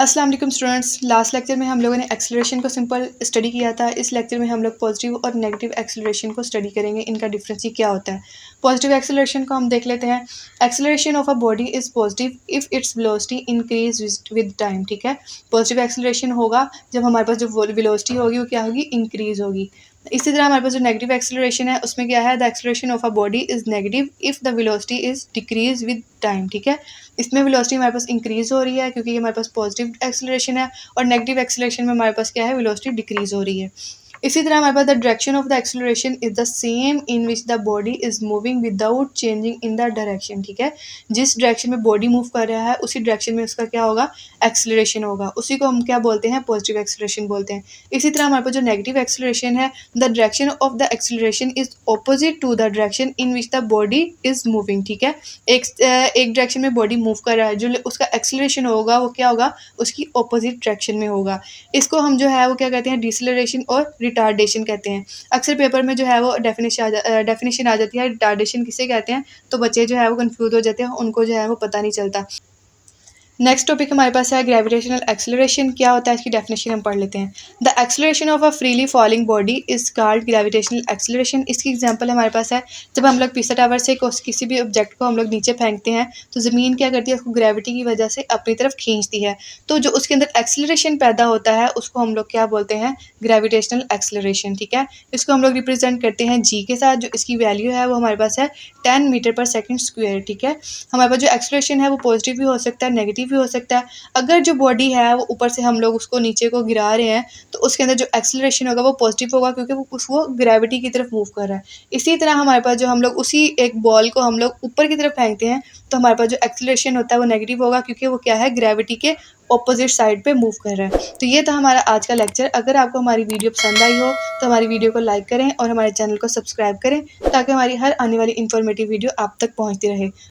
अस्सलाम वालेकुम students. Last lecture में हम लोगों ने एक्सेलरेशन को सिंपल स्टडी किया था। इस लेक्चर में हम लोग पॉजिटिव और नेगेटिव एक्सेलरेशन को स्टडी करेंगे, इनका डिफरेंस ही क्या होता है। पॉजिटिव एक्सेलरेशन को हम देख लेते हैं। Acceleration of a body is positive if its velocity increase with time. ठीक है, पॉजिटिव एक्सेलरेशन होगा जब हमारे पास जो वेलोसिटी होगी वो क्या होगी, इंक्रीज होगी। इसी तरह हमारे पास जो नेगेटिव एक्सेलरेशन है उसमें क्या है, the acceleration of a body is negative if the velocity is decrease with time. ठीक है, इसमें वेलोसिटी हमारे पास इंक्रीज हो रही है क्योंकि हमारे पास पॉजिटिव एक्सेलरेशन है, और नेगेटिव एक्सेलरेशन में हमारे पास क्या है, वेलोसिटी डिक्रीज हो रही है। इसी तरह हमारे पास the direction of the acceleration is the same in which the body is moving without changing in the direction. ठीक है, जिस डायरेक्शन में बॉडी मूव कर रहा है उसी डायरेक्शन में उसका क्या होगा, एक्सेलरेशन होगा। उसी को हम क्या बोलते हैं, पॉजिटिव एक्सेलरेशन बोलते हैं। इसी तरह हमारे पास जो नेगेटिव एक्सेलरेशन है, the direction of the acceleration is opposite to the direction in which the body is moving. ठीक है, एक डायरेक्शन में बॉडी मूव कर रहा है, जो उसका एक्सेलरेशन होगा वो क्या होगा, उसकी ऑपोजिट डायरेक्शन में होगा। इसको हम जो है वो क्या कहते हैं, डिसलरेशन और रिटार्डेशन कहते हैं। अक्सर पेपर में जो है वो डेफिनेशन आ जाती है, रिटार्डेशन किसे कहते हैं, तो बच्चे जो है वो कंफ्यूज हो जाते हैं, उनको जो है वो पता नहीं चलता। नेक्स्ट टॉपिक हमारे पास है ग्रेविटेशनल एक्सेलरेशन। क्या होता है, इसकी डेफिनेशन हम पढ़ लेते हैं। The acceleration of a freely falling body is called gravitational acceleration. इसकी एग्जांपल हमारे पास है, जब हम लोग पिसा टावर से किसी भी ऑब्जेक्ट को हम लोग नीचे फेंकते हैं तो ज़मीन क्या करती है, उसको ग्रेविटी की वजह से अपनी तरफ खींचती है। तो जो उसके अंदर एक्सेलरेशन पैदा होता है उसको हम लोग क्या बोलते हैं, ग्रेविटेशनल एक्सेलरेशन। ठीक है, इसको हम लोग रिप्रेजेंट करते हैं जी के साथ। जो इसकी वैल्यू है वो हमारे पास है 10 मीटर पर सेकेंड स्क्वायर। ठीक है, हमारे पास जो एक्सेलरेशन है वो पॉजिटिव भी हो सकता है, नेगेटिव भी हो सकता है। अगर जो बॉडी है वो ऊपर से हम लोग उसको नीचे को गिरा रहे हैं तो उसके अंदर जो एक्सेलरेशन होगा वो पॉजिटिव होगा, क्योंकि वो उसको ग्रेविटी की तरफ मूव कर रहा है। इसी तरह हमारे पास जो हम लोग उसी एक बॉल को हम लोग ऊपर की तरफ फेंकते हैं तो हमारे पास जो एक्सेलरेशन होता है वो नेगेटिव होगा, क्योंकि वो क्या है, ग्रेविटी के ऑपोजिट साइड पे मूव कर रहा है। तो ये था हमारा आज का लेक्चर। अगर आपको हमारी वीडियो पसंद आई हो तो हमारी वीडियो को लाइक करें और हमारे चैनल को सब्सक्राइब करें, ताकि हमारी हर आने वाली इन्फॉर्मेटिव वीडियो आप तक पहुंचती रहे।